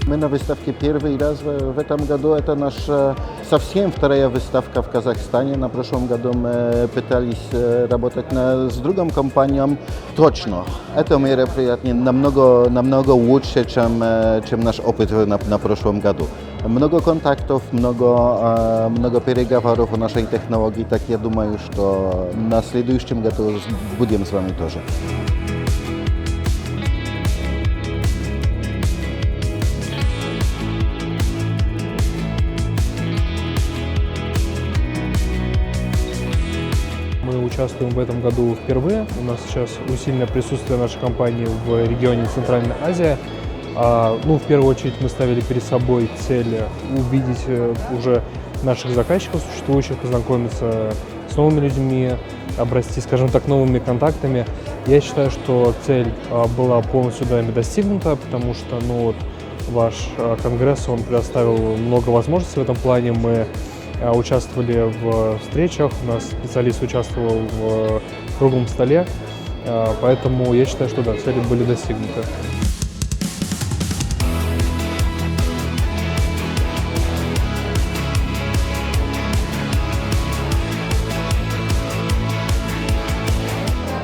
Мы на выставке первый раз в этом году. Это наша совсем вторая выставка в Казахстане. На прошлом году мы пытались работать с другой компанией. Точно, это мероприятие намного лучше, чем наш опыт на прошлом году. Много контактов, много переговоров о нашей технологии. Так я думаю, что на следующем году будем с вами тоже. Мы участвуем в этом году впервые. У нас сейчас усиленное присутствие нашей компании в регионе Центральной Азии. В первую очередь мы ставили перед собой цель увидеть уже наших заказчиков существующих, познакомиться с новыми людьми, обрасти, скажем так, новыми контактами. Я считаю, что цель была полностью нами достигнута, потому что ваш конгресс, он предоставил много возможностей в этом плане. Мы участвовали в встречах, у нас специалист участвовал в круглом столе, поэтому я считаю, что да, цели были достигнуты.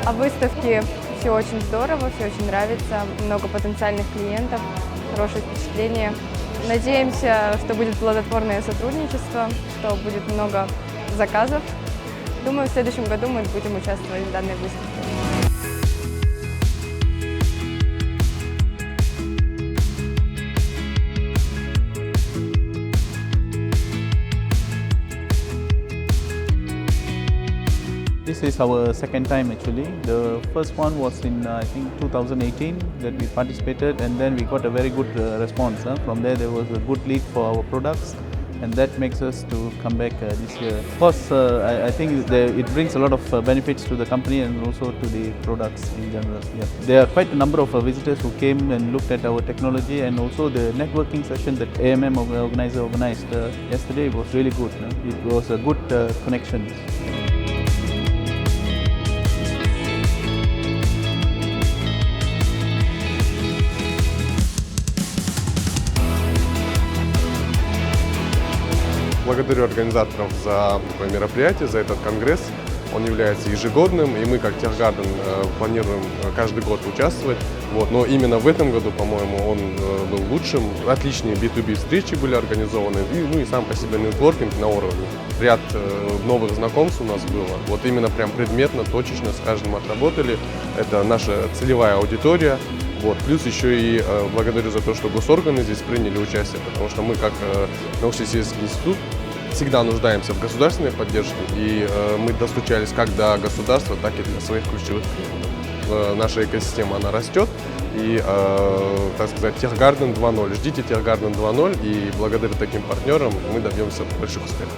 О выставке все очень здорово, все очень нравится, много потенциальных клиентов, хорошее впечатление. Надеемся, что будет плодотворное сотрудничество, что будет много заказов. Думаю, в следующем году мы будем участвовать в данной выставке. This is our second time actually. The first one was in I think 2018 that we participated, and then we got a very good response. From there was a good lead for our products, and that makes us to come back this year. Of course, I think it brings a lot of benefits to the company and also to the products in general. Yeah. There are quite a number of visitors who came and looked at our technology, and also the networking session that AMM organizer organized yesterday was really good. It was a good connection. Благодарю организаторов за такое мероприятие, за этот конгресс. Он является ежегодным, и мы, как Техгарден, планируем каждый год участвовать. Но именно в этом году, по-моему, он был лучшим. Отличные B2B встречи были организованы, и сам по себе нетворкинг на уровне. Ряд новых знакомств у нас было. Именно прям предметно, точечно с каждым отработали. Это наша целевая аудитория. Плюс еще и благодарю за то, что госорганы здесь приняли участие, потому что мы, как научно-исследовательский институт, всегда нуждаемся в государственной поддержке, и мы достучались как до государства, так и для своих ключевых клиентов. Наша экосистема, она растет, и, так сказать, Техгарден 2.0. Ждите Техгарден 2.0, и благодаря таким партнерам мы добьемся больших успехов.